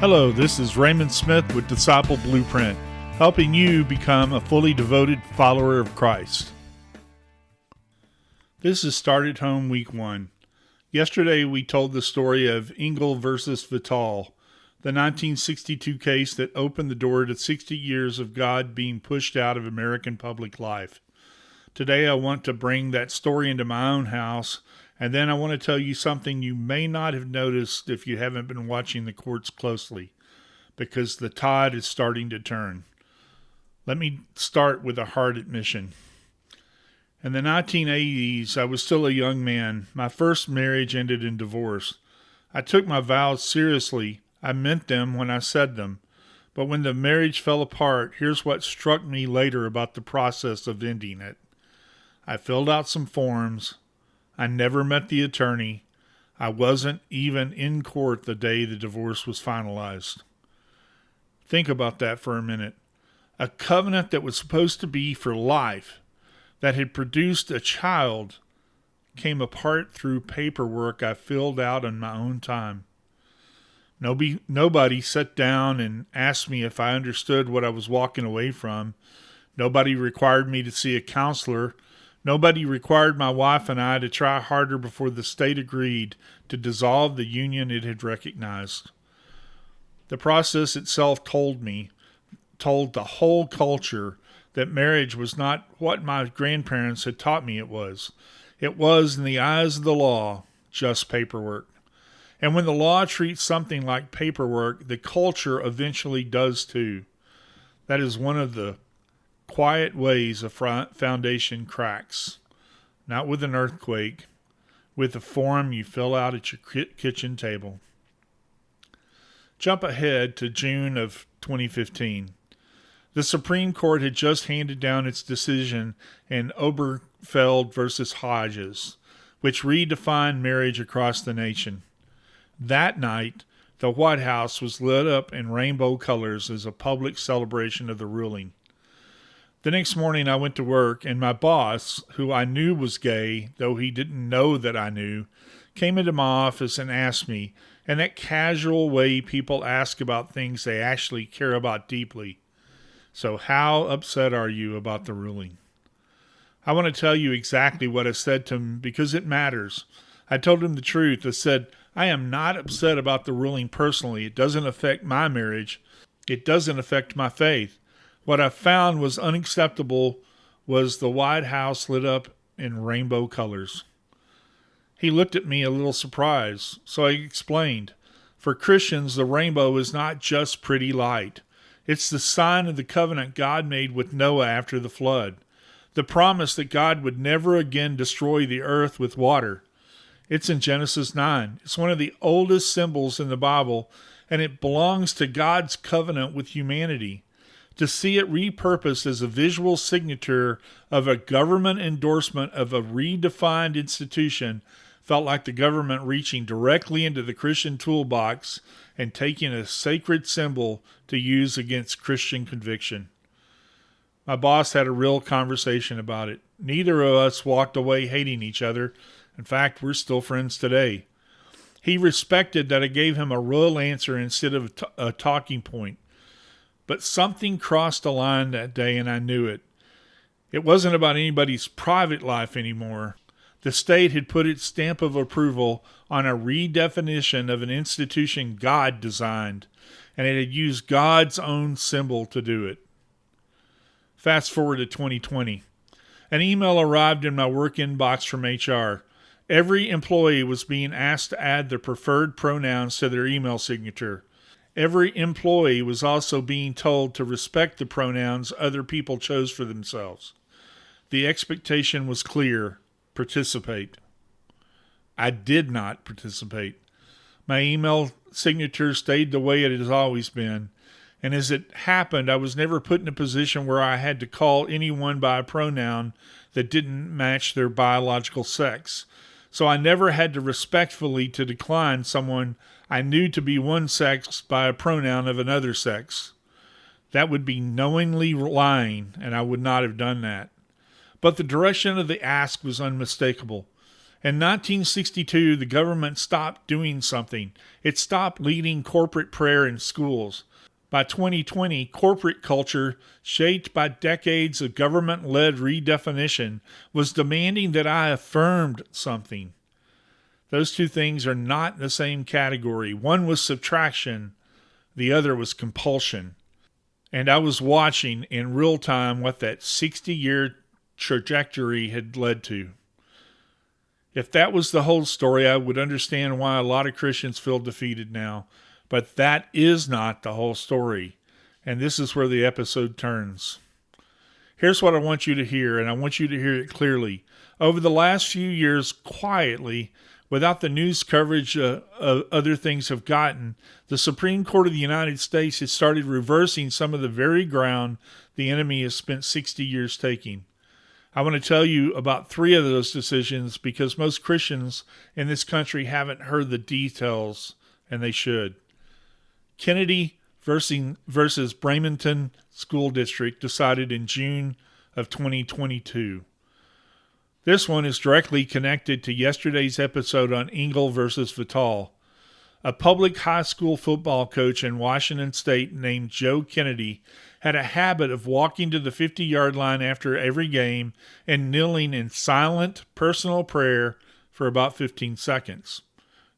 Hello, this is Raymond Smith with Disciple Blueprint, helping you become a fully devoted follower of Christ. This is Start at Home Week 1. Yesterday we told the story of Engel versus Vital, the 1962 case that opened the door to 60 years of God being pushed out of American public life. Today I want to bring that story into my own house, and then I want to tell you something you may not have noticed if you haven't been watching the courts closely, because the tide is starting to turn. Let me start with a hard admission. In the 1980s, I was still a young man. My first marriage ended in divorce. I took my vows seriously. I meant them when I said them. But when the marriage fell apart, here's what struck me later about the process of ending it. I filled out some forms. I never met the attorney. I wasn't even in court the day the divorce was finalized. Think about that for a minute. A covenant that was supposed to be for life, that had produced a child, came apart through paperwork I filled out on my own time. Nobody sat down and asked me if I understood what I was walking away from. Nobody required me to see a counselor. Nobody required my wife and I to try harder before the state agreed to dissolve the union it had recognized. The process itself told the whole culture, that marriage was not what my grandparents had taught me it was. It was, in the eyes of the law, just paperwork. And when the law treats something like paperwork, the culture eventually does too. That is one of the quiet ways a foundation cracks. Not with an earthquake, with a form you fill out at your kitchen table. Jump ahead to June of 2015. The Supreme Court had just handed down its decision in Obergefell versus Hodges, which redefined marriage across the nation. That night, the White House was lit up in rainbow colors as a public celebration of the ruling. The next morning I went to work, and my boss, who I knew was gay, though he didn't know that I knew, came into my office and asked me, in that casual way people ask about things they actually care about deeply, "So how upset are you about the ruling?" I want to tell you exactly what I said to him because it matters. I told him the truth. I said, I am not upset about the ruling personally. It doesn't affect my marriage. It doesn't affect my faith. What I found was unacceptable was the White House lit up in rainbow colors. He looked at me a little surprised, so I explained. For Christians, the rainbow is not just pretty light. It's the sign of the covenant God made with Noah after the flood. The promise that God would never again destroy the earth with water. It's in Genesis 9. It's one of the oldest symbols in the Bible, and it belongs to God's covenant with humanity. To see it repurposed as a visual signature of a government endorsement of a redefined institution felt like the government reaching directly into the Christian toolbox and taking a sacred symbol to use against Christian conviction. My boss had a real conversation about it. Neither of us walked away hating each other. In fact, we're still friends today. He respected that I gave him a real answer instead of a talking point. But something crossed a line that day, and I knew it. It wasn't about anybody's private life anymore. The state had put its stamp of approval on a redefinition of an institution God designed, and it had used God's own symbol to do it. Fast forward to 2020. An email arrived in my work inbox from HR. Every employee was being asked to add their preferred pronouns to their email signature. Every employee was also being told to respect the pronouns other people chose for themselves. The expectation was clear: participate. I did not participate. My email signature stayed the way it has always been, and as it happened, I was never put in a position where I had to call anyone by a pronoun that didn't match their biological sex. So I never had to respectfully to decline someone I knew to be one sex by a pronoun of another sex. That would be knowingly lying, and I would not have done that. But the direction of the ask was unmistakable. In 1962, the government stopped doing something. It stopped leading corporate prayer in schools. By 2020, corporate culture, shaped by decades of government-led redefinition, was demanding that I affirmed something. Those two things are not in the same category. One was subtraction, the other was compulsion. And I was watching in real time what that 60-year trajectory had led to. If that was the whole story, I would understand why a lot of Christians feel defeated now. But that is not the whole story. And this is where the episode turns. Here's what I want you to hear, and I want you to hear it clearly. Over the last few years, quietly, without the news coverage other things have gotten, the Supreme Court of the United States has started reversing some of the very ground the enemy has spent 60 years taking. I want to tell you about 3 of those decisions because most Christians in this country haven't heard the details, and they should. Kennedy versus Bremerton School District decided in June of 2022. This one is directly connected to yesterday's episode on Engel versus Vital. A public high school football coach in Washington State named Joe Kennedy had a habit of walking to the 50-yard line after every game and kneeling in silent, personal prayer for about 15 seconds.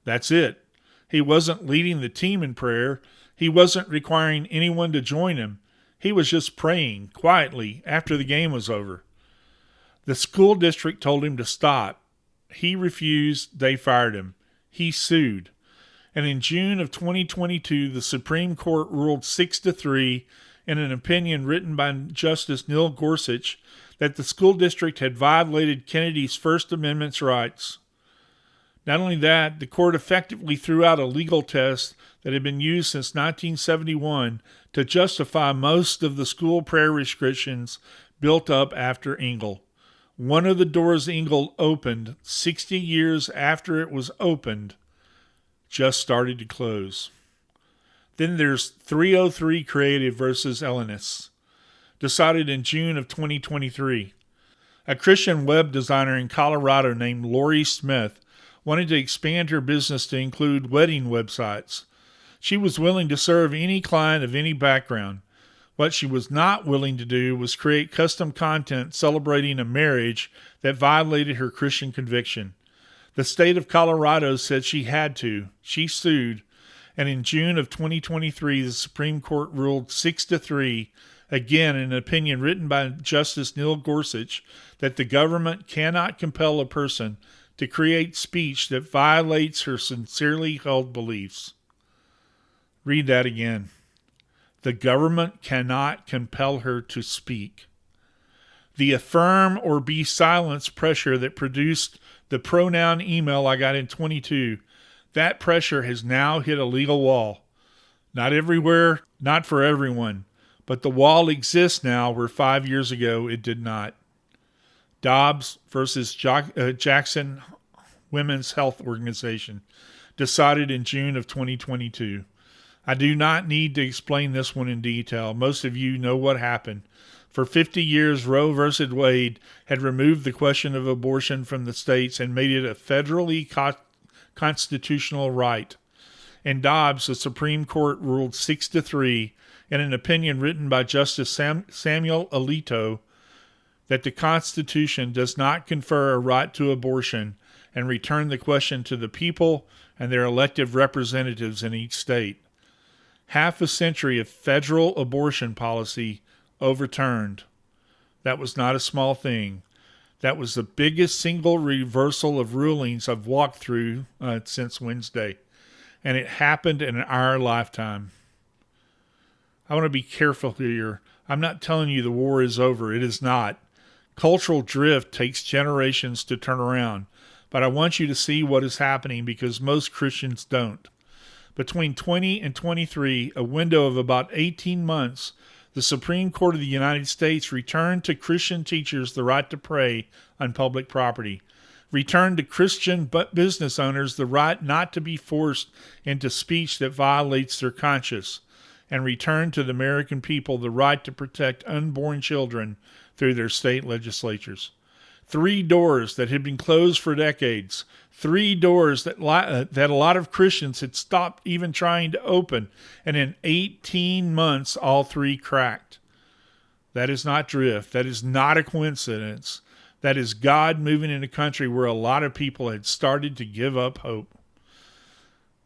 That's it. He wasn't leading the team in prayer. He wasn't requiring anyone to join him. He was just praying quietly after the game was over. The school district told him to stop. He refused. They fired him. He sued. And in June of 2022, the Supreme Court ruled 6-3 in an opinion written by Justice Neil Gorsuch that the school district had violated Kennedy's First Amendment's rights. Not only that, the court effectively threw out a legal test that had been used since 1971 to justify most of the school prayer restrictions built up after Engel. One of the doors Engel opened 60 years after it was opened just started to close. Then there's 303 Creative versus Elenis, decided in June of 2023. A Christian web designer in Colorado named Lori Smith wanted to expand her business to include wedding websites. She was willing to serve any client of any background. What she was not willing to do was create custom content celebrating a marriage that violated her Christian conviction. The state of Colorado said she had to. She sued. And in June of 2023, the Supreme Court ruled 6-3, again in an opinion written by Justice Neil Gorsuch, that the government cannot compel a person to create speech that violates her sincerely held beliefs. Read that again. The government cannot compel her to speak. The affirm or be silenced pressure that produced the pronoun email I got in 22, that pressure has now hit a legal wall. Not everywhere, not for everyone, but the wall exists now where 5 years ago it did not. Dobbs versus Jackson Women's Health Organization, decided in June of 2022. I do not need to explain this one in detail. Most of you know what happened. For 50 years, Roe versus Wade had removed the question of abortion from the states and made it a federally constitutional right. In Dobbs, the Supreme Court ruled 6-3 in an opinion written by Justice Samuel Alito that the Constitution does not confer a right to abortion and return the question to the people and their elected representatives in each state. Half a century of federal abortion policy overturned. That was not a small thing. That was the biggest single reversal of rulings I've walked through since Wednesday. And it happened in our lifetime. I want to be careful here. I'm not telling you the war is over. It is not. Cultural drift takes generations to turn around. But I want you to see what is happening because most Christians don't. Between 20 and 23, a window of about 18 months, the Supreme Court of the United States returned to Christian teachers the right to pray on public property, returned to Christian business owners the right not to be forced into speech that violates their conscience, and returned to the American people the right to protect unborn children through their state legislatures. 3 doors that had been closed for decades. 3 doors that a lot of Christians had stopped even trying to open. And in 18 months, all 3 cracked. That is not drift. That is not a coincidence. That is God moving in a country where a lot of people had started to give up hope.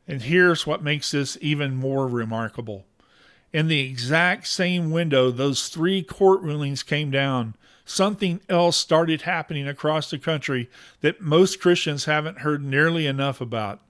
And here's what makes this even more remarkable. In the exact same window those 3 court rulings came down, something else started happening across the country that most Christians haven't heard nearly enough about.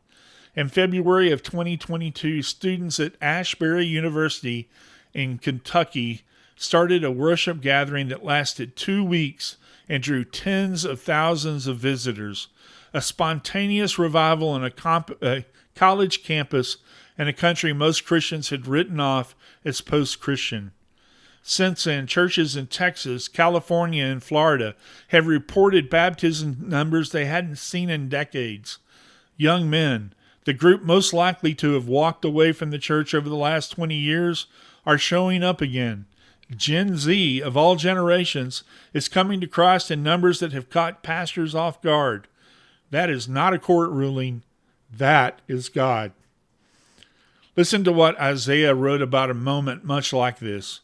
In February of 2022, students at Ashbury University in Kentucky started a worship gathering that lasted 2 weeks and drew tens of thousands of visitors. A spontaneous revival on a college campus in a country most Christians had written off as post-Christian. Since then, churches in Texas, California, and Florida have reported baptism numbers they hadn't seen in decades. Young men, the group most likely to have walked away from the church over the last 20 years, are showing up again. Gen Z, of all generations, is coming to Christ in numbers that have caught pastors off guard. That is not a court ruling. That is God. Listen to what Isaiah wrote about a moment much like this.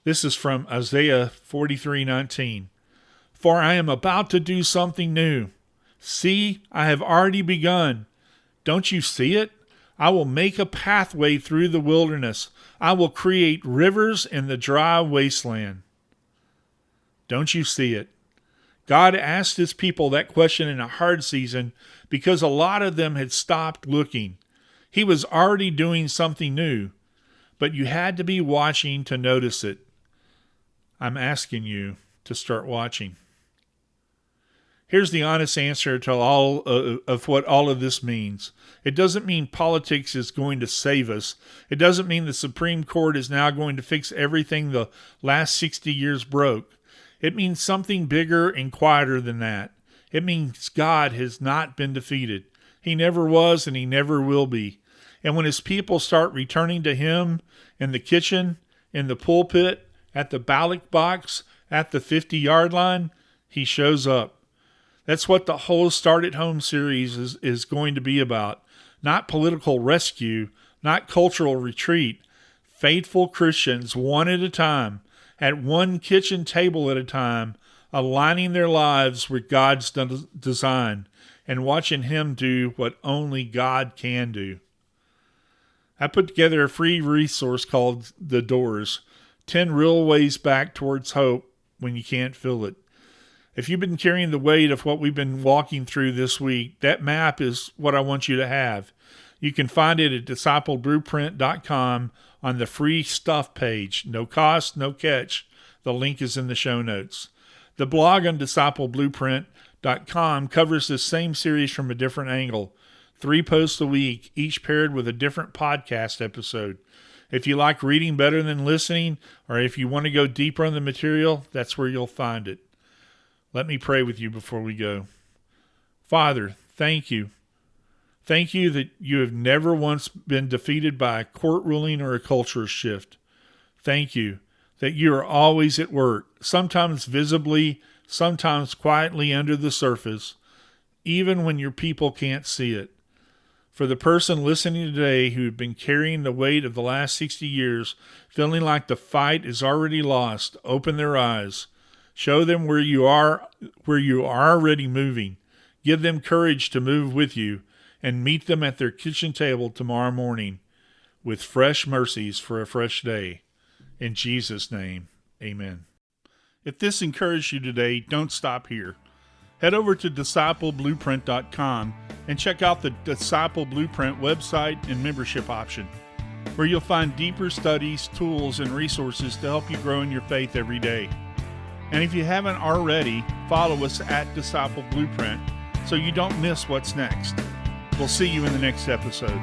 This is from Isaiah 43:19. For I am about to do something new. See, I have already begun. Don't you see it? I will make a pathway through the wilderness. I will create rivers in the dry wasteland. Don't you see it? God asked his people that question in a hard season because a lot of them had stopped looking. He was already doing something new, but you had to be watching to notice it. I'm asking you to start watching. Here's the honest answer to all of what all of this means. It doesn't mean politics is going to save us. It doesn't mean the Supreme Court is now going to fix everything the last 60 years broke. It means something bigger and quieter than that. It means God has not been defeated. He never was and he never will be. And when his people start returning to him in the kitchen, in the pulpit, at the ballot box, at the 50-yard line, he shows up. That's what the whole Start at Home series is going to be about. Not political rescue, not cultural retreat. Faithful Christians, one at a time, at one kitchen table at a time, aligning their lives with God's design and watching him do what only God can do. I put together a free resource called The Doors, 10 real ways back towards hope when you can't feel it. If you've been carrying the weight of what we've been walking through this week, that map is what I want you to have. You can find it at discipleblueprint.com on the free stuff page. No cost, no catch. The link is in the show notes. The blog on discipleblueprint.com covers this same series from a different angle. 3 posts a week, each paired with a different podcast episode. If you like reading better than listening, or if you want to go deeper on the material, that's where you'll find it. Let me pray with you before we go. Father, thank you. Thank you that you have never once been defeated by a court ruling or a culture shift. Thank you that you are always at work, sometimes visibly, sometimes quietly under the surface, even when your people can't see it. For the person listening today who have been carrying the weight of the last 60 years, feeling like the fight is already lost, open their eyes. Show them where you are already moving. Give them courage to move with you, and meet them at their kitchen table tomorrow morning with fresh mercies for a fresh day. In Jesus' name, amen. If this encouraged you today, don't stop here. Head over to discipleblueprint.com and check out the Disciple Blueprint website and membership option, where you'll find deeper studies, tools, and resources to help you grow in your faith every day. And if you haven't already, follow us at Disciple Blueprint so you don't miss what's next. We'll see you in the next episode.